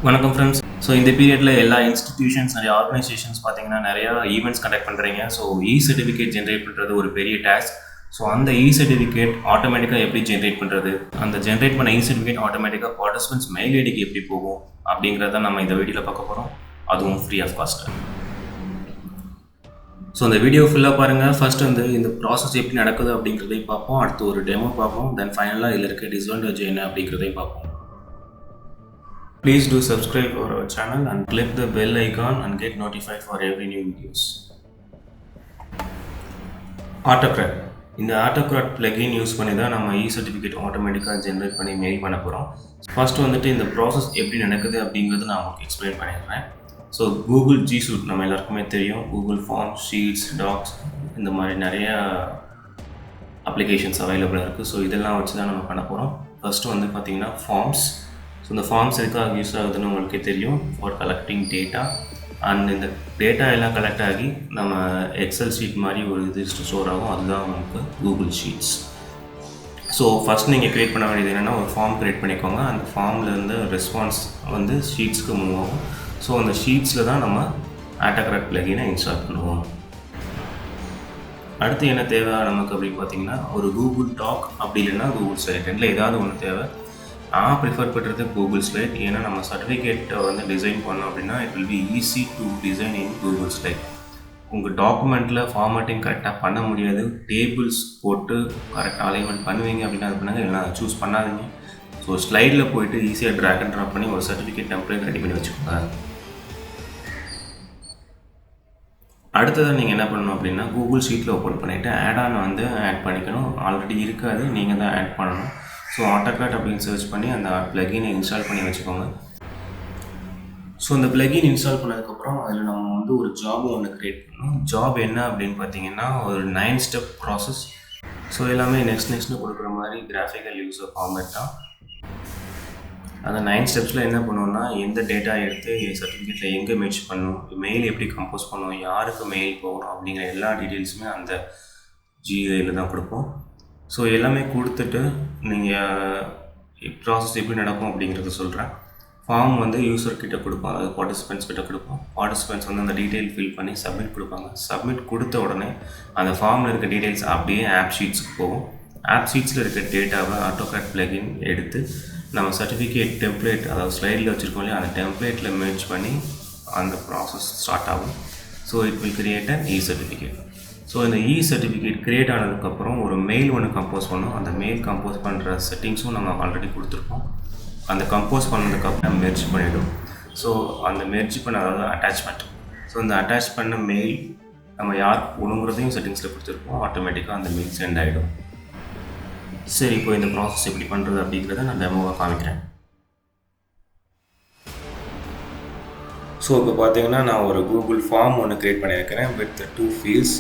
வணக்கம் friends. So இந்த பீரியடில் எல்லா இன்ஸ்டிடியூஷன்ஸ் நிறைய ஆர்கனைசேஷன்ஸ் பார்த்தீங்கன்னா நிறையா ஈவெண்ட்ஸ் கண்டக்ட் பண்ணுறீங்க. ஸோ சர்டிஃபிகேட் ஜென்ரேட் பண்ணுறது ஒரு பெரிய டாஸ்க். ஸோ அந்த சர்டிஃபிகேட் ஆட்டோமேட்டிக்காக எப்படி ஜென்ரேட் பண்ணுறது, அந்த ஜென்ரேட் பண்ண சர்டிஃபிகேட் ஆட்டோமேட்டிக்காக பார்ட்டிசிபென்ட்ஸ் மெயில் ஐடிக்கு எப்படி போகும் அப்படிங்கிறத நம்ம இந்த வீடியோவில் பார்க்க போகிறோம், அதுவும் ஃப்ரீ ஆஃப் காஸ்ட். ஸோ இந்த வீடியோ ஃபுல்லாக பாருங்கள். ஃபர்ஸ்ட் வந்து இந்த ப்ராசஸ் எப்படி நடக்குது அப்படிங்கிறதையும் பார்ப்போம், அடுத்து ஒரு டெமோ பார்ப்போம், தென் ஃபைனலாக இதில் இருக்க டிஸ்அட்வான்டேஜ் என்ன அப்படிங்கிறதையும் பார்ப்போம். Please do subscribe for our channel and click the bell icon and get notified for every new videos. Autocrat. இந்த Autocrat plugin யூஸ் பண்ணி தான் நம்ம சர்டிஃபிகேட் ஆட்டோமேட்டிக்காக ஜென்ரேட் பண்ணி மெயில் பண்ண போகிறோம். ஃபர்ஸ்ட் வந்துட்டு இந்த ப்ராசஸ் எப்படி நடக்குது அப்படிங்கிறது நான் உங்களுக்கு எக்ஸ்பிளைன் பண்ணிடுறேன். ஸோ கூகுள் G Suite நம்ம எல்லாருக்குமே தெரியும். கூகுள் ஃபார்ம்ஸ், ஷீட்ஸ், டாக்ஸ் இந்த மாதிரி நிறையா அப்ளிகேஷன்ஸ் அவைலபிளாக இருக்குது. ஸோ இதெல்லாம் வச்சு தான் நம்ம பண்ண போகிறோம். ஃபஸ்ட்டு வந்து பார்த்திங்கன்னா ஃபார்ம்ஸ். ஸோ இந்த ஃபார்ம்ஸ் எதுக்காக யூஸ் ஆகுதுன்னு உங்களுக்கே தெரியும், ஃபார் கலெக்டிங் டேட்டா. அண்ட் இந்த டேட்டா எல்லாம் கலெக்ட் ஆகி நம்ம எக்ஸல் ஷீட் மாதிரி ஒரு இது ஸ்டோர் ஆகும், அதுதான் உங்களுக்கு கூகுள் ஷீட்ஸ். ஸோ ஃபஸ்ட் நீங்கள் க்ரியேட் பண்ண வேண்டியது என்னென்னா, ஒரு ஃபார்ம் க்ரியேட் பண்ணிக்கோங்க. அந்த ஃபார்மில் இருந்து ரெஸ்பான்ஸ் வந்து ஷீட்ஸ்க்கு மூவ் ஆகும். ஸோ அந்த ஷீட்ஸில் தான் நம்ம ஆட்டோகிராட் பிளகினை இன்ஸ்டால் பண்ணுவோம். அடுத்து என்ன தேவை நமக்கு அப்படின்னு பார்த்தீங்கன்னா, ஒரு கூகுள் டாக் அப்படி இல்லைன்னா கூகுள் ஸ்லைட், ரெண்டில் ஏதாவது ஒன்று தேவை. நான் ப்ரிஃபர் பண்ணுறது கூகுள் ஸ்லைட். ஏன்னா நம்ம சர்டிஃபிகேட்டை வந்து டிசைன் பண்ணோம் அப்படின்னா it will be easy to design in Google slide. உங்கள் டாக்குமெண்ட்டில் ஃபார்மேட்டிங் கரெக்டாக பண்ண முடியாது, டேபிள்ஸ் போட்டு கரெக்டாக அலைன்மெண்ட் பண்ணுவீங்க அப்படின்னா அது பண்ணுங்கள், இல்லைனா அதை சூஸ் பண்ணாதீங்க. ஸோ ஸ்லைடில் போய்ட்டு ஈஸியாக ட்ராக் அண்ட் ட்ராப் பண்ணி ஒரு சர்டிஃபிகேட் டெம்ப்ளேட் ரெடி பண்ணி வச்சுக்கோங்க. அடுத்ததாக நீங்கள் என்ன பண்ணணும் அப்படின்னா, கூகுள் ஷீட்டில் ஓப்பன் பண்ணிவிட்டு ஆட் வந்து ஆட் பண்ணிக்கணும். ஆல்ரெடி இருக்காது, நீங்கள் தான் ஆட் பண்ணணும். ஸோ ஆட்டோகிராட் அப்படின்னு சர்ச் பண்ணி அந்த பிளகினை இன்ஸ்டால் பண்ணி வச்சுக்கோங்க. ஸோ இந்த பிளகின் இன்ஸ்டால் பண்ணதுக்கப்புறம் அதில் நம்ம வந்து ஒரு ஜாபும் ஒன்று க்ரியேட் பண்ணணும். ஜாப் என்ன அப்படின்னு பார்த்தீங்கன்னா, ஒரு 9 ஸ்டெப் ப்ராசஸ். ஸோ எல்லாமே நெக்ஸ்ட்னு கொடுக்குற மாதிரி கிராஃபிக்கல் யூஸர் ஃபார்மேட் தான். அந்த 9 ஸ்டெப்ஸில் என்ன பண்ணுவோம்னா, எந்த டேட்டா எடுத்து சர்டிஃபிகேட்டில் எங்கே மேட்ச் பண்ணணும், மெயில் எப்படி கம்போஸ் பண்ணணும், யாருக்கு மெயில் போகணும் அப்படிங்கிற எல்லா டீட்டெயில்ஸுமே அந்த ஜிஐயில் தான் கொடுப்போம். ஸோ எல்லாமே கொடுத்துட்டு நீங்கள் ப்ராசஸ் எப்படி நடக்கும் அப்படிங்கிறத சொல்கிறேன். ஃபார்ம் வந்து யூசர்கிட்ட கொடுப்போம், அதாவது பார்ட்டிசிபென்ட்ஸ் கிட்ட கொடுப்போம். பார்ட்டிசிபென்ட்ஸ் வந்து அந்த டீட்டெயில் ஃபில் பண்ணி சப்மிட் கொடுப்பாங்க. சப்மிட் கொடுத்த உடனே அந்த ஃபார்மில் இருக்க டீட்டெயில்ஸ் அப்படியே ஆப் ஷீட்ஸுக்கு போகும். ஆப் ஷீட்ஸில் இருக்க டேட்டாவை ஆட்டோகிராட் பிளகின் எடுத்து நம்ம சர்டிஃபிகேட் டெம்ப்ளேட், அதாவது ஸ்லைடில் வச்சுருக்கோம் இல்லையா, அந்த டெம்ப்ளேட்டில் மேட்ச் பண்ணி அந்த ப்ராசஸ் ஸ்டார்ட் ஆகும். So it will create an certificate. So இந்த சர்டிஃபிகேட் க்ரியேட் ஆனதுக்கப்புறம் ஒரு மெயில் ஒன்று கம்போஸ் பண்ணோம். அந்த மெயில் கம்போஸ் பண்ணுற செட்டிங்ஸும் நம்ம ஆல்ரெடி கொடுத்துருக்கோம். அந்த கம்போஸ் பண்ணதுக்கப்புறம் மெர்ஜ் பண்ணிவிடும். ஸோ அந்த மெர்ஜ் பண்ண, அதாவது அட்டாச்மெண்ட். ஸோ இந்த அட்டாச் பண்ண மெயில் நம்ம யார் ஒழுங்குறதையும் செட்டிங்ஸில் கொடுத்துருப்போம். ஆட்டோமேட்டிக்காக அந்த மெயில் சென்ட் ஆகிடும். சரி, இப்போ இந்த ப்ராசஸ் எப்படி பண்ணுறது அப்படிங்கிறத நான் டெமோவாக காமிக்கிறேன். ஸோ இப்போ பார்த்தீங்கன்னா நான் ஒரு கூகுள் ஃபார்ம் ஒன்று க்ரியேட் பண்ணியிருக்கிறேன் வித் 2 ஃபீல்ட்ஸ்.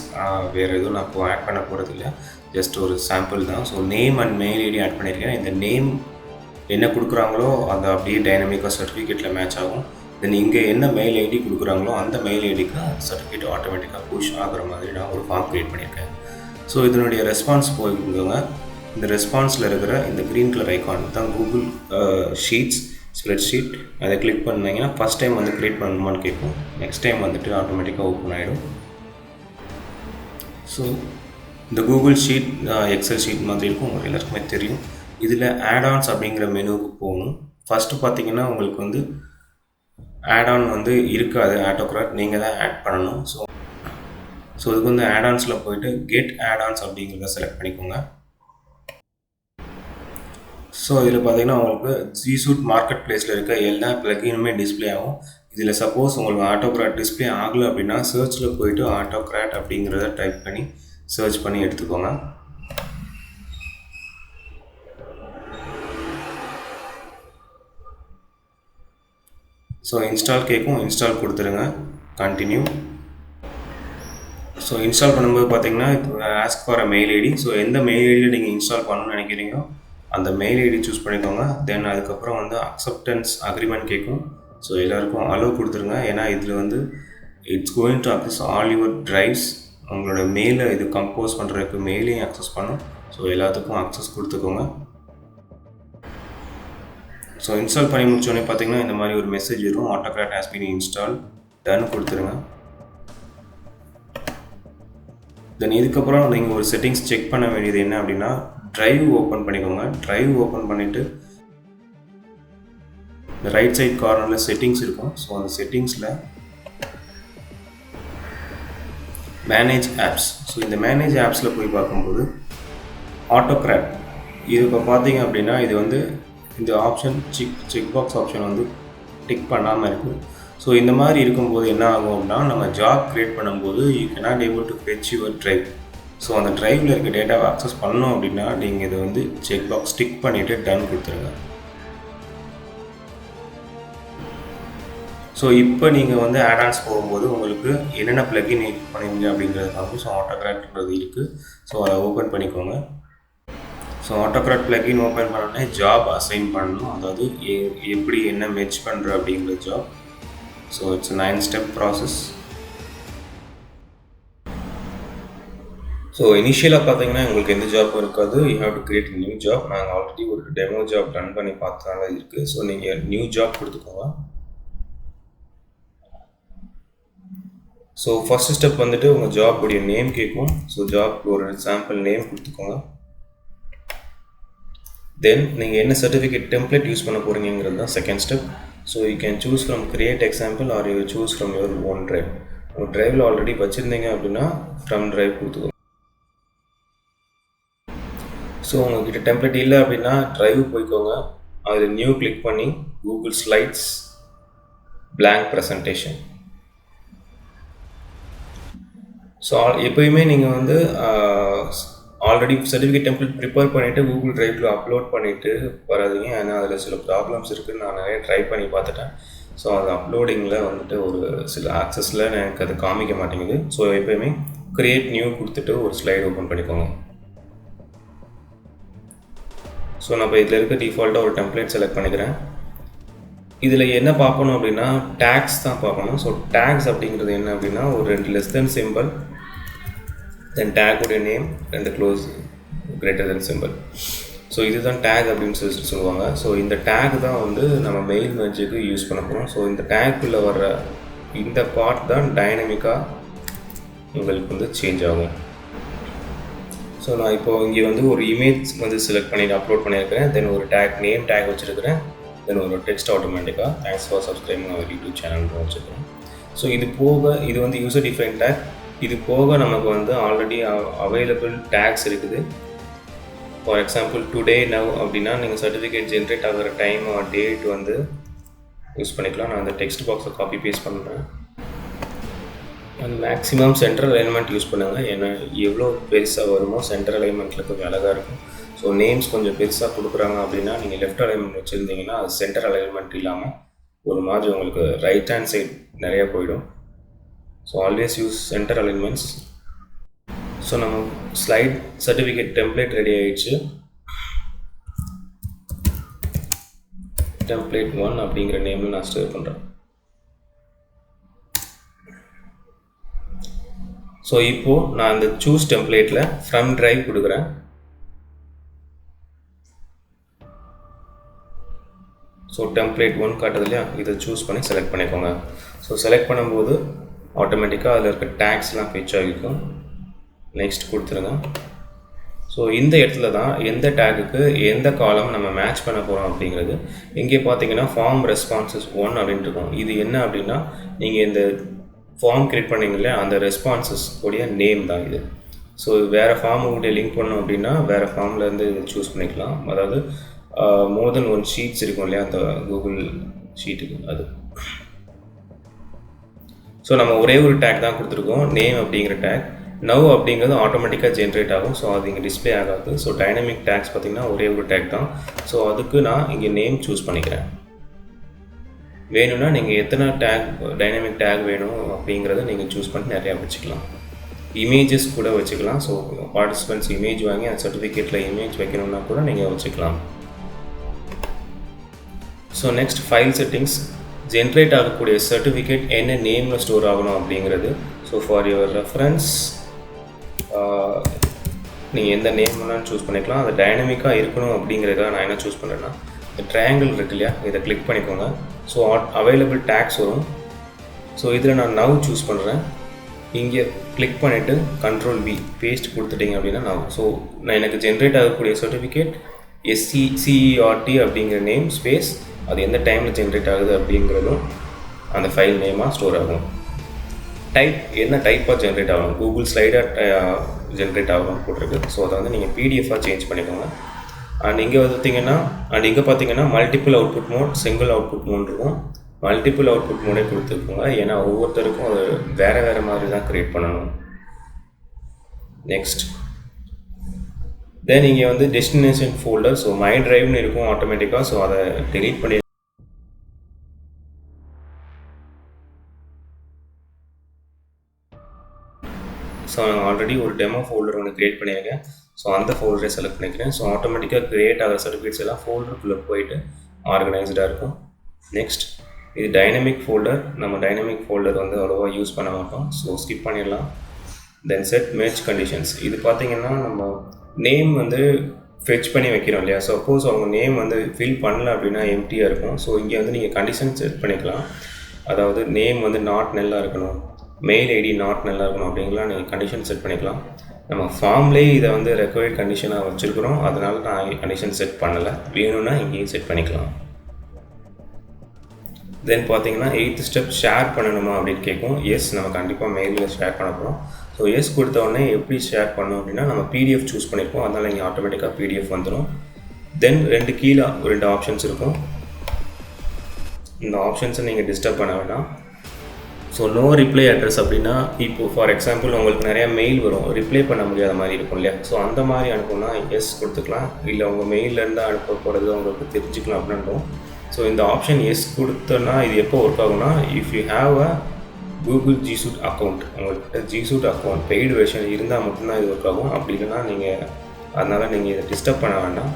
வேறு எதுவும் நான் இப்போ ஆட் பண்ண போகிறது இல்லை, ஜஸ்ட் ஒரு சாம்பிள் தான். So name and mail ID add பண்ணியிருக்கேன். இந்த நேம் என்ன கொடுக்குறாங்களோ அது அப்படியே டைனமிக்காக சர்டிஃபிகேட்டில் மேட்ச் ஆகும். தென் இங்கே என்ன மெயில் ஐடி கொடுக்குறாங்களோ அந்த மெயில் ஐடிக்கு சர்டிஃபிகேட் ஆட்டோமேட்டிக்காக புஷ் ஆகிற மாதிரி நான் ஒரு ஃபார்ம் க்ரியேட் பண்ணியிருக்கேன். ஸோ இதனுடைய ரெஸ்பான்ஸ் போய்க்குங்க. இந்த ரெஸ்பான்ஸில் இருக்கிற இந்த க்ரீன் கலர் ஐக்கான் தான் கூகுள் ஷீட்ஸ் ஸ்ப்ரெட்ஷீட். அதை கிளிக் பண்ணிங்கன்னா ஃபஸ்ட் டைம் வந்து க்ரியேட் பண்ணணுமான்னு கேட்கும். நெக்ஸ்ட் டைம் வந்துட்டு ஆட்டோமேட்டிக்காக ஓப்பன் ஆகிடும். ஸோ இந்த கூகுள் ஷீட் எக்ஸல் ஷீட் மாதிரி இருக்கும், உங்களுக்கு எல்லாருக்குமே தெரியும். இதில் ஆட்-ஆன்ஸ் அப்படிங்கிற மெனுவுக்கு போகணும். ஃபஸ்ட்டு பார்த்தீங்கன்னா உங்களுக்கு வந்து ஆட்-ஆன் வந்து இருக்காது, ஆட்டோகிராட் நீங்கள் தான் ஆட் பண்ணணும். ஸோ இதுக்கு வந்து ஆட்-ஆன்ஸில் போய்ட்டு கெட் ஆட்-ஆன்ஸ் அப்படிங்கிறத செலக்ட் பண்ணிக்கோங்க. ஸோ இதில் பார்த்தீங்கன்னா உங்களுக்கு G Suite மார்க்கெட் பிளேஸில் இருக்க எல்லா பிளகினுமே டிஸ்பிளே ஆகும். இதில் சப்போஸ் உங்களுக்கு ஆட்டோகிராட் டிஸ்பிளே ஆகலை அப்படின்னா சர்ச்சில் போய்ட்டு ஆட்டோகிராட் அப்படிங்கிறத டைப் பண்ணி சர்ச் பண்ணி எடுத்துக்கோங்க. ஸோ இன்ஸ்டால் கேட்கும், இன்ஸ்டால் கொடுத்துருங்க, கண்டினியூ. ஸோ இன்ஸ்டால் பண்ணும்போது பார்த்தீங்கன்னா இப்போ ask for a mail ID. So எந்த மெயில் ஐடியில் நீங்கள் இன்ஸ்டால் பண்ணணும்னு நினைக்கிறீங்களோ அந்த மெயில் ஐடி சூஸ் பண்ணிக்கோங்க. தென் அதுக்கப்புறம் வந்து அக்செப்டன்ஸ் அக்ரிமெண்ட் கேட்கும். ஸோ எல்லாருக்கும் அலோவ் கொடுத்துருங்க. ஏன்னா இதில் வந்து it's going to access all your drives. உங்களோட மெயிலை இது கம்போஸ் பண்ணுறதுக்கு மெயிலையும் அக்சஸ் பண்ணும். ஸோ எல்லாத்துக்கும் அக்சஸ் கொடுத்துக்கோங்க. ஸோ இன்ஸ்டால் பண்ணி முடிச்சோடனே பார்த்தீங்கன்னா இந்த மாதிரி ஒரு மெசேஜ் வரும், ஆட்டோகிராட் ஹாஸ் பீன் இன்ஸ்டால், டன் கொடுத்துருங்க. தென் இதுக்கப்புறம் நீங்கள் ஒரு செட்டிங்ஸ் செக் பண்ண வேண்டியது என்ன அப்படின்னா, ட்ரைவ் ஓப்பன் பண்ணிக்கோங்க. ட்ரைவ் ஓப்பன் பண்ணிவிட்டு இந்த ரைட் சைட் கார்னரில் செட்டிங்ஸ் இருக்கும். ஸோ அந்த செட்டிங்ஸில் மேனேஜ் ஆப்ஸ். ஸோ இந்த மேனேஜ் ஆப்ஸில் போய் பார்க்கும்போது ஆட்டோகிராட் இது இப்போ பார்த்தீங்க அப்படின்னா இது வந்து இந்த ஆப்ஷன் செக் பாக்ஸ் ஆப்ஷன் வந்து டிக் பண்ணாமல் இருக்குது. ஸோ இந்த மாதிரி இருக்கும்போது என்ன ஆகும் அப்படின்னா, நம்ம ஜாப் க்ரியேட் பண்ணும்போது you cannot able to fetch your drive. So அந்த ட்ரைவில் இருக்க டேட்டாவை அக்சஸ் பண்ணணும் அப்படின்னா நீங்கள் இதை வந்து செக் பாக்ஸ் டிக் பண்ணிவிட்டு டன் கொடுத்துருங்க. ஸோ இப்போ நீங்கள் வந்து ஆடான்ஸ் போகும்போது உங்களுக்கு என்னென்ன ப்ளகின் யூஸ் பண்ணுவீங்க அப்படிங்கிறது பார்க்கும். ஸோ ஆட்டோகிராட்ன்றது இருக்குது. ஸோ அதை ஓப்பன் பண்ணிக்கோங்க. ஸோ ஆட்டோகிராட் ப்ளகின் ஓப்பன் பண்ணோடனே ஜாப் அசைன் பண்ணணும், அதாவது எப்படி என்ன மெர்ஜ் பண்ணுற அப்படிங்கிற job. So it's 9 step process. So இனிஷியலாக பார்த்தீங்கன்னா உங்களுக்கு எந்த ஜாப்பும் இருக்காது. You have to create new job. நாங்கள் ஆல்ரெடி ஒரு டெமோ ஜாப் ரன் பண்ணி பார்த்தனால இருக்குது. ஸோ நீங்கள் நியூ ஜாப் கொடுத்துக்கோங்க. ஸோ ஃபஸ்ட்டு ஸ்டெப் வந்துட்டு உங்கள் ஜாப்புடைய நேம் கேட்கும். ஸோ ஜாப் ஒரு சாம்பிள் நேம் கொடுத்துக்கோங்க. தென் நீங்கள் என்ன சர்டிஃபிகேட் டெம்ப்ளேட் யூஸ் பண்ண போகிறீங்கிறது தான் second step. So you can choose from create example or you choose from your own drive. உங்கள் ட்ரைவில் ஆல்ரெடி வச்சுருந்தீங்க அப்படின்னா ஃப்ரம் ட்ரைவ் கொடுத்துக்கோங்க. ஸோ உங்கள்கிட்ட டெம்ப்ளேட் இல்லை அப்படின்னா ட்ரைவ் போய்க்கோங்க. அதில் நியூ கிளிக் பண்ணி Google slides blank presentation. So எப்போயுமே நீங்கள் வந்து ஆல்ரெடி சர்டிஃபிகேட் டெம்ப்ளேட் ப்ரிப்பேர் பண்ணிவிட்டு கூகுள் ட்ரைவில் அப்லோட் பண்ணிவிட்டு வராதிங்க. ஏன்னா அதில் சில ப்ராப்ளம்ஸ் இருக்குது. நான் நிறைய ட்ரை பண்ணி பார்த்துட்டேன். ஸோ அது அப்லோடிங்கில் வந்துட்டு ஒரு சில ஆக்சஸில் எனக்கு அது காமிக்க மாட்டேங்குது. ஸோ எப்போயுமே க்ரியேட் நியூ கொடுத்துட்டு ஒரு ஸ்லைடு ஓப்பன் பண்ணிக்கோங்க. ஸோ நம்ம இதில் இருக்க டிஃபால்ட்டாக ஒரு டெம்ப்ளேட் செலக்ட் பண்ணிக்கிறேன். இதில் என்ன பார்க்கணும் அப்படின்னா டேக்ஸ் தான் பார்க்கணும். ஸோ டேக்ஸ் அப்படிங்கிறது என்ன அப்படின்னா ஒரு 2 லெஸ் தென் சிம்பிள், தென் டேக்குடைய name, 2 close greater than symbol. So இதுதான் டேக் அப்படின்னு சொல்லுவாங்க. ஸோ இந்த டேக் தான் வந்து நம்ம மெயில் மெர்ஜுக்கு யூஸ் பண்ண போகிறோம். ஸோ இந்த டேக்குள்ளே வர்ற இந்த பார்ட் தான் டைனமிக்காக உங்களுக்கு வந்து சேஞ்ச் ஆகும். ஸோ நான் இப்போது இங்கே வந்து ஒரு இமேஜ் வந்து செலக்ட் பண்ணிட்டு அப்லோட் பண்ணியிருக்கிறேன். தென் ஒரு டேக் நேம் டேக் வச்சுருக்கிறேன். தென் ஒரு டெக்ஸ்ட் ஆட்டோமேட்டிக்காக thanks for subscribing our YouTube channel வச்சுருக்கேன். ஸோ இது போக இது வந்து யூசர் டிஃபைன் டேக். இது போக நமக்கு வந்து ஆல்ரெடி அவைலபிள் டேக்ஸ் இருக்குது. ஃபார் எக்ஸாம்பிள் டுடே நவ் அப்படின்னா நீங்கள் சர்டிஃபிகேட் ஜென்ரேட் ஆகிற டைம் டேட் வந்து யூஸ் பண்ணிக்கலாம். நான் அந்த டெக்ஸ்ட் பாக்ஸை காப்பி பேஸ்ட் பண்ணுறேன். And maximum central alignment use பண்ணுங்கள். ஏன்னா எவ்வளோ பெருசாக வருமோ சென்ட்ரல் அலைன்மெண்ட்டில் கொஞ்சம் அழகாக இருக்கும். ஸோ நேம்ஸ் கொஞ்சம் பெருசாக கொடுக்குறாங்க அப்படின்னா நீங்கள் லெஃப்ட் அலைன்மெண்ட் வச்சுருந்தீங்கன்னா அது சென்டர் அலைன்மெண்ட் இல்லாமல் ஒரு மாதிரி உங்களுக்கு ரைட் ஹேண்ட் சைட் நிறையா போயிடும். So always use centre alignments. So நம்ம ஸ்லைட் சர்டிஃபிகேட் டெம்ப்ளேட் ரெடி ஆகிடுச்சு. டெம்ப்ளேட் 1 அப்படிங்கிற நேமில் நான் ஸ்டோர் பண்ணுறேன். ஸோ இப்போது நான் அந்த சூஸ் டெம்ப்ளேட்டில் ஃப்ரம் ட்ரைவ் கொடுக்குறேன். ஸோ டெம்ப்ளேட் 1 காட்டுது இல்லையா, இதை சூஸ் பண்ணி செலக்ட் பண்ணிக்கோங்க. ஸோ செலக்ட் பண்ணும்போது ஆட்டோமேட்டிக்காக அதில் இருக்க டேக்ஸ்லாம் ஃபெட்ச் ஆகிருக்கும். நெக்ஸ்ட் கொடுத்துருங்க. ஸோ இந்த இடத்துல தான் எந்த டேக்குக்கு எந்த காலம் நம்ம மேட்ச் பண்ண போகிறோம் அப்படிங்கிறது. இங்கே பார்த்தீங்கன்னா ஃபார்ம் ரெஸ்பான்சஸ் 1 அப்படின்ட்டு இருக்கும். இது என்ன அப்படின்னா நீங்கள் இந்த ஃபார்ம் க்ரியேட் பண்ணிங்க இல்லையா, அந்த ரெஸ்பான்சஸ் உடைய நேம் தான் இது. ஸோ வேறு ஃபார்ம் உடைய லிங்க் பண்ணோம் அப்படின்னா வேறு ஃபார்ம்லேருந்து இதை சூஸ் பண்ணிக்கலாம். அதாவது மோர் தென் 1 ஷீட்ஸ் இருக்கும் இல்லையா அந்த கூகுள் ஷீட்டுக்கு அது. ஸோ நம்ம ஒரே ஒரு டேக் தான் கொடுத்துருக்கோம், நேம் அப்படிங்கிற டேக். நவ் அப்படிங்கிறது ஆட்டோமேட்டிக்காக ஜென்ரேட் ஆகும். ஸோ அது இங்கே டிஸ்பிளே ஆகாது. ஸோ டைனமிக் டேக்ஸ் பார்த்திங்கன்னா ஒரே ஒரு டேக் தான். ஸோ அதுக்கு நான் இங்கே நேம் சூஸ் பண்ணிக்கிறேன். வேணும்னா நீங்கள் எத்தனை டேக் டைனமிக் டேக் வேணும் அப்படிங்கிறத நீங்கள் சூஸ் பண்ணி நிறையா வச்சுக்கலாம். இமேஜஸ் கூட வச்சுக்கலாம். ஸோ பார்ட்டிசிபெண்ட்ஸ் இமேஜ் வாங்கி அந்த சர்டிஃபிகேட்டில் இமேஜ் வைக்கணும்னா கூட நீங்கள் வச்சுக்கலாம். So next file settings. Generate ஆகக்கூடிய சர்டிஃபிகேட் என்ன நேமில் ஸ்டோர் ஆகணும் அப்படிங்கிறது. ஸோ ஃபார் யுவர் ரெஃபரன்ஸ் நீங்கள் எந்த நேம் வேணாலும் சூஸ் பண்ணிக்கலாம். அது டைனமிக்காக இருக்கணும் அப்படிங்கிறதுக்காக நான் என்ன சூஸ் பண்ணுறேன்னா இந்த ட்ரையாங்கிள் இருக்கு இல்லையா, இதை கிளிக் பண்ணிக்கோங்க. ஸோ அவைலபிள் டேக்ஸ் வரும். ஸோ இதில் நான் நவ் சூஸ் பண்ணுறேன். இங்கே கிளிக் பண்ணிவிட்டு Ctrl+V பேஸ்ட் கொடுத்துட்டிங்க அப்படின்னா ஸோ நான் எனக்கு ஜென்ரேட் ஆகக்கூடிய சர்டிஃபிகேட் SCERT அப்படிங்கிற நேம் ஸ்பேஸ் அது எந்த டைமில் ஜென்ரேட் ஆகுது அப்படிங்கிறதும் அந்த ஃபைல் நேமாக ஸ்டோர் ஆகும். டைப் என்ன டைப்பாக ஜென்ரேட் ஆகணும், கூகுள் ஸ்லைடாக ஜென்ரேட் ஆகணும் போட்டிருக்கு. ஸோ அதை வந்து நீங்கள் பிடிஎஃபாக சேஞ்ச் பண்ணிக்கோங்க. அண்ட் இங்கே பார்த்தீங்கன்னா multiple output mode, single output mode இருக்கும். மல்டிபிள் அவுட்புட் மோடே கொடுத்துருக்கோங்க, ஏன்னா ஒவ்வொருத்தருக்கும் அது வேறு மாதிரி தான் க்ரியேட் பண்ணணும். நெக்ஸ்ட் தென் இங்கே வந்து டெஸ்டினேஷன் ஃபோல்டர், ஸோ மை ட்ரைவ்னு இருக்கும் ஆட்டோமேட்டிக்காக. ஸோ அதை டெலீட் பண்ணி ஸோ நான் ஆல்ரெடி ஒரு டெமோ ஃபோல்டர் ஒன்று க்ரியேட் பண்ணியிருக்கேன். ஸோ அந்த ஃபோல்டரை செலக்ட் பண்ணிக்கிறேன். ஸோ ஆட்டோமேட்டிக்காக க்ரியேட் ஆகிற சர்டிஃபிகேட்ஸ் எல்லாம் ஃபோல்டருக்குள்ளே போயிட்டு ஆர்கனைஸ்டாக இருக்கும். நெக்ஸ்ட் இது டைனமிக் ஃபோல்டர். நம்ம டைனமிக் ஃபோல்டர் வந்து அவ்வளோவா யூஸ் பண்ண மாட்டோம், ஸோ ஸ்கிப் பண்ணிடலாம். தென் செட் மேட்ச் கண்டிஷன்ஸ். இது பார்த்திங்கன்னா நம்ம நேம் வந்து ஃபெச் பண்ணி வைக்கிறோம் இல்லையா, சப்போஸ் அவங்க நேம் வந்து ஃபில் பண்ணல அப்படின்னா எம்டியாக இருக்கும். ஸோ இங்கே வந்து நீங்கள் கண்டிஷன் செட் பண்ணிக்கலாம். அதாவது நேம் வந்து நாட் நல்லாக இருக்கணும், மெயில் ஐடி நாட் நல்லா இருக்கணும் அப்படிங்கலாம் நீங்கள் கண்டிஷன் செட் பண்ணிக்கலாம். நம்ம ஃபார்ம்லேயே இதை வந்து ரெக்வயர்ட் கண்டிஷனாக வச்சுருக்கிறோம், அதனால் நான் கண்டிஷன் செட் பண்ணலை. வேணும்னா இங்கேயும் செட் பண்ணிக்கலாம். தென் பார்த்தீங்கன்னா 8th ஸ்டெப் ஷேர் பண்ணணுமா அப்படின்னு கேட்கும். எஸ், நம்ம கண்டிப்பாக மெயிலில் ஷேர் பண்ண போகிறோம். ஸோ எஸ் கொடுத்த உடனே எப்படி ஷேர் பண்ணோம் அப்படின்னா நம்ம பிடிஎஃப் சூஸ் பண்ணியிருக்கோம், அதனால் இங்கே ஆட்டோமேட்டிக்காக பிடிஎஃப் வந்துடும். தென் கீழே 2 ஆப்ஷன்ஸ் இருக்கும். இந்த ஆப்ஷன்ஸை நீங்கள் டிஸ்டர்ப் பண்ண வேண்டாம். ஸோ நோ ரிப்ளை அட்ரஸ் அப்படின்னா இப்போது ஃபார் எக்ஸாம்பிள் உங்களுக்கு நிறையா மெயில் வரும், ரிப்ளை பண்ண முடியாத மாதிரி இருக்கும் இல்லையா. ஸோ அந்த மாதிரி அனுப்புனா எஸ் கொடுத்துக்கலாம். இல்லை உங்கள் மெயிலேருந்து அனுப்ப போகிறது உங்களுக்கு தெரிஞ்சுக்கலாம் அப்படின்றோம். ஸோ இந்த ஆப்ஷன் எஸ் கொடுத்தோன்னா இது எப்போ ஒர்க் ஆகும்னா, if you have a Google G Suite account, உங்கள்கிட்ட G Suite account paid version இருந்தால் மட்டும்தான் இது ஒர்க் ஆகும். அப்படி இல்லைன்னா அதனால் நீங்கள் இதை டிஸ்டர்ப் பண்ண வேண்டாம்.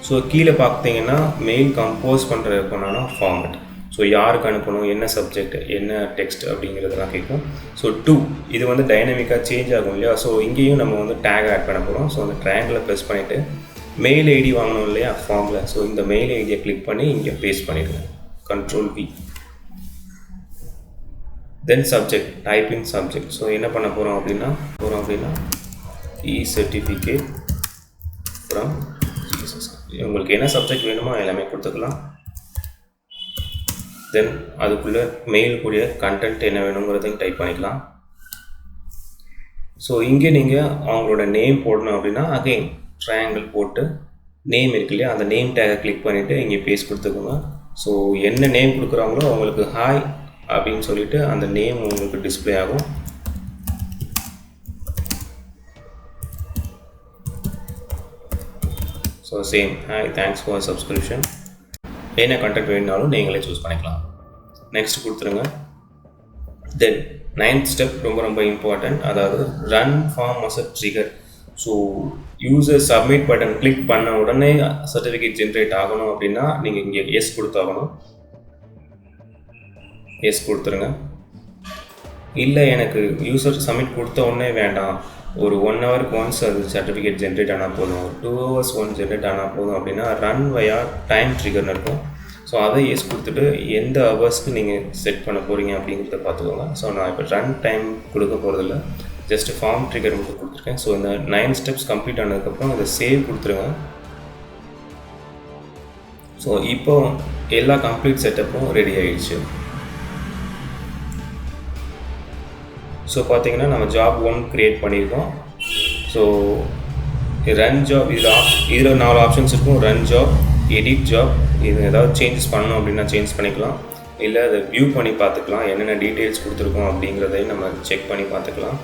ஸோ கீழே பார்த்தீங்கன்னா மெயில் கம்போஸ் பண்ணுறதுக்கான ஃபார்மேட், ஸோ யாருக்கு அனுப்பணும், என்ன சப்ஜெக்ட், என்ன டெக்ஸ்ட் அப்படிங்கிறதெல்லாம் கேட்கும். ஸோ 2 இது வந்து டைனமிக்காக சேஞ்ச் ஆகும் இல்லையா. ஸோ இங்கேயும் நம்ம வந்து டேக் ஆட் பண்ண போகிறோம். ஸோ அந்த ட்ரையாங்கிளை ப்ரெஸ் பண்ணிவிட்டு மெயில் ஐடி வாங்கணும் இல்லையா ஃபார்மில், ஸோ இந்த மெயில் ஐடியை கிளிக் பண்ணி இங்கே பேஸ்ட் பண்ணிடுங்க. Ctrl+V. தென் சப்ஜெக்ட், டைப்பிங் சப்ஜெக்ட். ஸோ என்ன பண்ண போகிறோம் அப்படின்னா certificate ஃப்ரம் ஜீசஸ். உங்களுக்கு என்ன சப்ஜெக்ட் வேணுமோ எல்லாமே கொடுத்துக்கலாம். தென் அதுக்குள்ளே மெயில் கூடிய கண்டென்ட் என்ன வேணுங்கிறதையும் டைப் பண்ணிக்கலாம். ஸோ இங்கே நீங்கள் அவங்களோட நேம் போடணும் அப்படின்னா அகைன் ட்ரையாங்கிள் போட்டு நேம் இருக்கு இல்லையா, அந்த நேம் டேகை கிளிக் பண்ணிவிட்டு இங்கே பேஸ்ட் கொடுத்துக்கோங்க. ஸோ என்ன நேம் கொடுக்குறாங்களோ அவங்களுக்கு ஹாய் அப்படின்னு சொல்லிவிட்டு அந்த நேம் உங்களுக்கு டிஸ்பிளே ஆகும். So same hi, thanks for subscription. என்ன கண்டென்ட் வேணுனாலும் நீங்களே சூஸ் பண்ணிக்கலாம். நெக்ஸ்ட் கொடுத்துருங்க. தென் 9th ஸ்டெப் ரொம்ப இம்பார்ட்டன்ட், அதாவது run form as a trigger. So user submit button click பண்ண உடனே சர்டிஃபிகேட் ஜென்ரேட் ஆகணும் அப்படின்னா நீங்கள் இங்கே எஸ் கொடுத்தாகணும். எஸ் கொடுத்துருங்க. இல்லை எனக்கு யூசர் சப்மிட் கொடுத்த உடனே வேண்டாம், ஒரு 1 ஹவருக்கு ஒன்ஸ் அது சர்டிஃபிகேட் ஜென்ரேட் ஆனால் போதும், 2 ஹவர்ஸ் ஒன்ஸ் ஜென்ரேட் ஆனால் போதும் அப்படின்னா ரன் வயா டைம் ட்ரிகர்னு இருக்கும். ஸோ அதை எஸ் கொடுத்துட்டு எந்த ஹவர்ஸ்க்கு நீங்கள் செட் பண்ண போகிறீங்க அப்படிங்கிறத பார்த்துக்கோங்க. ஸோ நான் இப்போ ரன் டைம் கொடுக்க போகிறதில்ல, ஜஸ்ட் ஃபார்ம் ட்ரிகர் மட்டும் கொடுத்துருக்கேன். ஸோ இந்த 9 ஸ்டெப்ஸ் கம்ப்ளீட் ஆனதுக்கப்புறம் இதை சேவ் கொடுத்துருங்க. ஸோ இப்போ எல்லா கம்ப்ளீட் செட்டப்பும் ரெடி ஆகிடுச்சு. ஸோ பார்த்தீங்கன்னா நம்ம ஜாப் 1 க்ரியேட் பண்ணியிருக்கோம். ஸோ ரன் ஜாப், இதில் 4 ஆப்ஷன்ஸ் இருக்கும். ரன் ஜாப், எடிட் ஜாப், இது ஏதாவது சேஞ்சஸ் பண்ணணும் அப்படின்னா சேஞ்ச் பண்ணிக்கலாம், இல்லை அதை வியூ பண்ணி பார்த்துக்கலாம், என்னென்ன டீட்டெயில்ஸ் கொடுத்துருக்கோம் அப்படிங்கிறதையும் நம்ம செக் பண்ணி பார்த்துக்கலாம்.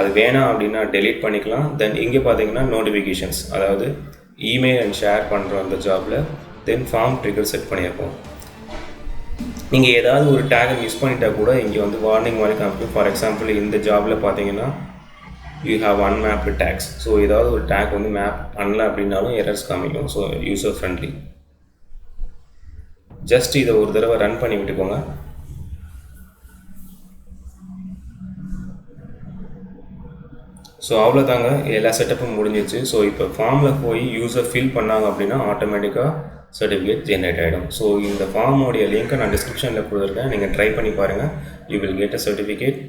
அது வேணாம் அப்படின்னா டெலீட் பண்ணிக்கலாம். தென் இங்கே பார்த்தீங்கன்னா நோட்டிஃபிகேஷன்ஸ், அதாவது இமெயில் அண்ட் ஷேர் பண்ணுறோம் அந்த ஜாபில். தென் ஃபார்ம் ட்ரிகர் செட் பண்ணியிருக்கோம். நீங்கள் ஏதாவது ஒரு டேகை மிஸ் பண்ணிட்டால் கூட இங்கே வந்து வார்னிங் மாதிரி காமிக்கும். ஃபார் எக்ஸாம்பிள் இந்த ஜாபில் பார்த்தீங்கன்னா யூ ஹாவ் அன்மேப்டு டேக்ஸ். ஸோ ஏதாவது ஒரு டேக் வந்து மேப் பண்ணல அப்படின்னாலும் எரர்ஸ் காமிக்கும். So user friendly. ஜஸ்ட் இதை ஒரு தடவை ரன் பண்ணி விட்டுக்கோங்க. ஸோ அவ்வளோதாங்க, எல்லா செட்டப்பும் முடிஞ்சிச்சு. ஸோ இப்போ ஃபார்மில் போய் யூஸர் ஃபில் பண்ணாங்க அப்படின்னா ஆட்டோமேட்டிக்காக சர்டிஃபிகேட் ஜென்ரேட் ஆகிடும். ஸோ இந்த ஃபார்மோடைய லிங்க்கை நான் டிஸ்கிரிப்ஷனில் கொடுத்துருக்கேன், நீங்கள் ட்ரை பண்ணி பாருங்கள், you will get a certificate.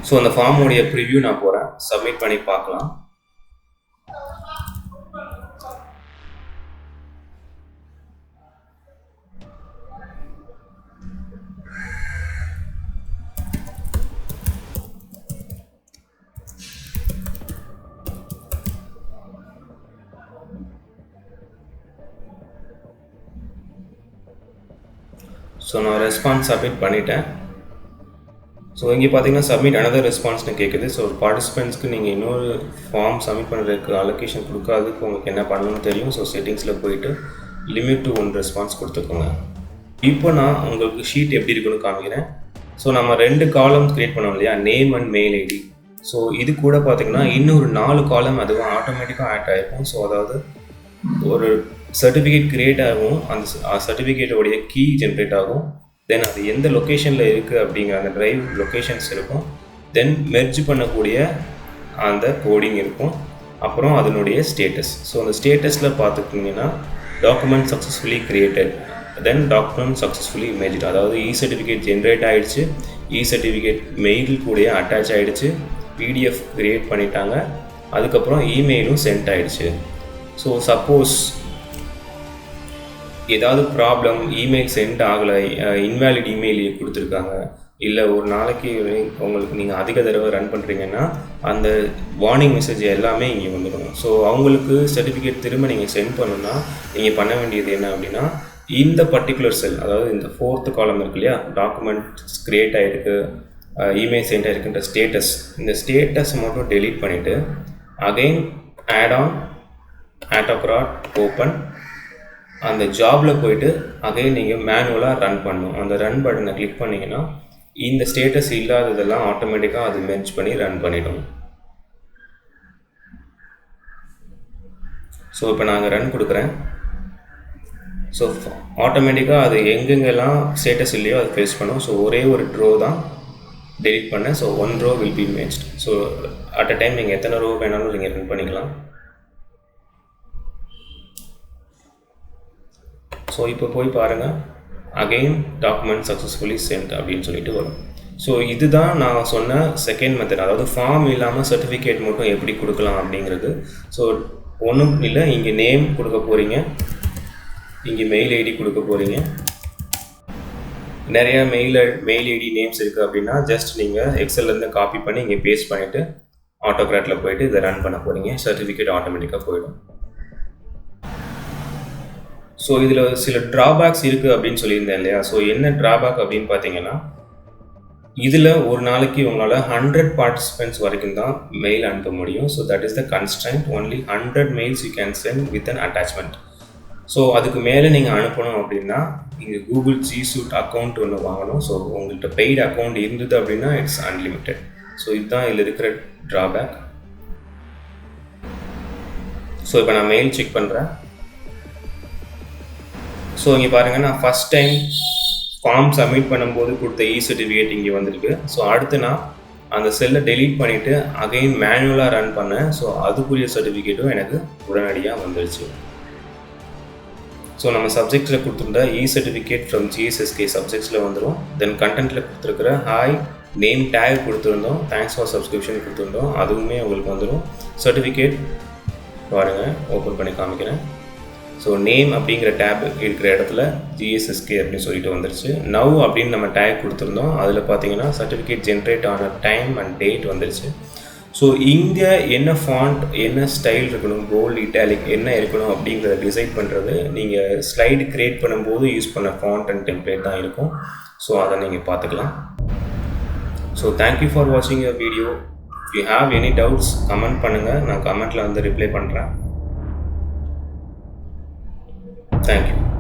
So அந்த ஃபார்மோடைய ப்ரிவ்யூ நான் போகிறேன், சப்மிட் பண்ணி பார்க்கலாம். ஸோ நான் ரெஸ்பான்ஸ் சப்மிட் பண்ணிட்டேன். ஸோ இங்கே பார்த்தீங்கன்னா சப்மிட் அனதர் ரெஸ்பான்ஸ்னு கேட்குது. ஸோ பார்ட்டிசிபெண்ட்ஸ்க்கு நீங்கள் இன்னொரு ஃபார்ம் சப்மிட் பண்ணுறதுக்கு அலோகேஷன் கொடுக்காததுக்கு உங்களுக்கு என்ன பண்ணணும்னு தெரியும். ஸோ செட்டிங்ஸில் போயிட்டு லிமிட் டு 1 ரெஸ்பான்ஸ் கொடுத்துக்கோங்க. இப்போ நான் உங்களுக்கு ஷீட் எப்படி இருக்குன்னு காமிக்கிறேன். ஸோ நம்ம 2 காலம் க்ரியேட் பண்ணோம் இல்லையா, name and mail ID. So இது கூட பார்த்திங்கன்னா இன்னொரு 4 காலம் அதுவும் ஆட்டோமேட்டிக்காக ஆட் ஆகிருக்கும். ஸோ அதாவது ஒரு சர்டிஃபிகேட் க்ரியேட் ஆகும், அந்த சர்டிஃபிகேட்டோடைய கீ ஜென்ரேட் ஆகும், தென் அது எந்த லொக்கேஷனில் இருக்குது அப்படிங்கிற அந்த ட்ரைவ் லொக்கேஷன்ஸ் இருக்கும், தென் மெர்ஜ் பண்ணக்கூடிய அந்த கோடிங் இருக்கும், அப்புறம் அதனுடைய ஸ்டேட்டஸ். ஸோ அந்த ஸ்டேட்டஸில் பார்த்துக்கிட்டிங்கன்னா டாக்குமெண்ட் சக்ஸஸ்ஃபுல்லி க்ரியேட்டட், தென் டாக்குமெண்ட் சக்ஸஸ்ஃபுல்லி இமேஜ், அதாவது சர்டிஃபிகேட் ஜென்ரேட் ஆகிடுச்சு, சர்டிஃபிகேட் மெயில் கூட அட்டாச் ஆகிடுச்சு, பிடிஎஃப் க்ரியேட் பண்ணிட்டாங்க, அதுக்கப்புறம் இமெயிலும் சென்ட் ஆகிடுச்சு. ஸோ சப்போஸ் ஏதாவது ப்ராப்ளம், இமெயில் சென்ட் ஆகலை, இன்வேலிட் இமெயில் கொடுத்துருக்காங்க, இல்லை ஒரு நாளைக்கு உங்களுக்கு நீங்கள் அதிக தடவை ரன் பண்ணுறீங்கன்னா அந்த வார்னிங் மெசேஜ் எல்லாமே இங்கே வந்துடும். ஸோ அவங்களுக்கு சர்டிஃபிகேட் திரும்ப நீங்கள் சென்ட் பண்ணணுன்னா நீங்கள் பண்ண வேண்டியது என்ன அப்படின்னா, இந்த பர்டிகுலர் செல், அதாவது இந்த 4th காலம் இருக்கு இல்லையா, டாக்குமெண்ட்ஸ் க்ரியேட் ஆகிருக்கு, இமெயில் சென்ட் ஆகிருக்குன்ற ஸ்டேட்டஸ், இந்த ஸ்டேட்டஸ் மட்டும் டெலீட் பண்ணிவிட்டு அகெயின் ஆட் ஆன் ஆட்டோகிராட் ஓப்பன், அந்த ஜாபில் போயிட்டு அகைன் நீங்கள் மேனுவலாக ரன் பண்ணணும். அந்த ரன் பட்டனை கிளிக் பண்ணிங்கன்னா இந்த ஸ்டேட்டஸ் இல்லாததெல்லாம் ஆட்டோமேட்டிக்காக அது மெர்ஜ் பண்ணி ரன் பண்ணிடும். ஸோ இப்போ நாங்கள் ரன் கொடுக்குறேன். ஸோ ஆட்டோமேட்டிக்காக அது எங்கெங்கெல்லாம் ஸ்டேட்டஸ் இல்லையோ அது ஃபேஸ் பண்ணும். ஸோ ஒரே ஒரு ட்ரோ தான் டெலிட் பண்ணேன். So 1 row will be matched. So at a time நீங்கள் எத்தனை ரோ வேணாலும் நீங்கள் ரன் பண்ணிக்கலாம். ஸோ இப்போ போய் பாருங்கள், அகெயின் டாக்குமெண்ட் சக்ஸஸ்ஃபுல்லி சென்ட் அப்படின்னு சொல்லிட்டு வரும். ஸோ இதுதான் நான் சொன்ன செகண்ட் மெத்தட், அதாவது ஃபார்ம் இல்லாமல் சர்டிஃபிகேட் மட்டும் எப்படி கொடுக்கலாம் அப்படிங்கிறது. ஸோ ஒன்றும் இல்லை, இங்கே நேம் கொடுக்க போகிறீங்க, இங்கே மெயில் ஐடி கொடுக்க போகிறீங்க. நிறையா மெயில் ஐடி நேம்ஸ் இருக்குது அப்படின்னா ஜஸ்ட் நீங்கள் எக்ஸல்லேருந்து காப்பி பண்ணி இங்கே பேஸ்ட் பண்ணிவிட்டு ஆட்டோகிராட்டில் போயிட்டு இதை ரன் பண்ண போகிறீங்க, சர்டிஃபிகேட் ஆட்டோமேட்டிக்காக போயிடும். ஸோ இதில் சில ட்ராபேக்ஸ் இருக்குது அப்படின்னு சொல்லியிருந்தேன் இல்லையா. ஸோ என்ன ட்ராபேக் அப்படின்னு பார்த்தீங்கன்னா, இதில் ஒரு நாளைக்கு உங்களால் 100 பார்ட்டிசிபெண்ட்ஸ் வரைக்கும் தான் மெயில் அனுப்ப முடியும். So that is the constraint, only 100 mails you can sent with an attachment. So அதுக்கு மேலே நீங்கள் அனுப்பணும் அப்படின்னா இங்கே கூகுள் G Suite அக்கௌண்ட் ஒன்று வாங்கணும். ஸோ உங்கள்கிட்ட பெய்டு அக்கௌண்ட் இருந்தது அப்படின்னா இட்ஸ் அன்லிமிட்டெட். ஸோ இதுதான் இதில் இருக்கிற ட்ராபேக். ஸோ இப்போ நான் மெயில் செக் பண்ணுறேன். ஸோ இங்கே பாருங்கள், நான் ஃபஸ்ட் டைம் ஃபார்ம் சப்மிட் பண்ணும்போது கொடுத்த சர்டிஃபிகேட் இங்கே வந்திருக்கு. ஸோ அடுத்து நான் அந்த செல்லை டெலீட் பண்ணிவிட்டு அகெயின் மேனுவலாக ரன் பண்ணேன். ஸோ அதுக்குரிய சர்டிஃபிகேட்டும் எனக்கு உடனடியாக வந்துடுச்சு. ஸோ நம்ம சப்ஜெக்டில் கொடுத்துருந்த சர்டிஃபிகேட் ஃப்ரம் GSSK சப்ஜெக்ட்ஸில் வந்துடும். தென் கண்டென்ட்டில் கொடுத்துருக்குற ஹாய் நேம் டேக் கொடுத்துருந்தோம், தேங்க்ஸ் ஃபார் சப்ஸ்கிரிப்ஷன் கொடுத்துருந்தோம், அதுவுமே உங்களுக்கு வந்துடும். சர்டிஃபிகேட் பாருங்கள், ஓப்பன் பண்ணி காமிக்கிறேன். ஸோ நேம் அப்படிங்கிற டேப் இருக்கிற இடத்துல GSSK அப்படின்னு சொல்லிட்டு வந்துருச்சு. நவ் அப்படின்னு நம்ம டேக் கொடுத்துருந்தோம், அதில் பார்த்தீங்கன்னா சர்டிஃபிகேட் ஜென்ரேட் ஆன டைம் அண்ட் டேட் வந்துருச்சு. ஸோ இங்கே என்ன ஃபாண்ட், என்ன ஸ்டைல் இருக்கணும், போல்ட், இட்டாலிக் என்ன இருக்கணும் அப்படிங்கிறத டிசைட் பண்ணுறது நீங்கள் ஸ்லைடு க்ரியேட் பண்ணும்போது யூஸ் பண்ண ஃபாண்ட் அண்ட் டெம்ப்ளேட் தான் இருக்கும். ஸோ அதை நீங்கள் பார்த்துக்கலாம். ஸோ தேங்க்யூ ஃபார் வாட்சிங் your video. If you have any doubts comment பண்ணுங்கள், நான் கமெண்ட்டில் வந்து ரிப்ளை பண்ணுறேன். Thank you.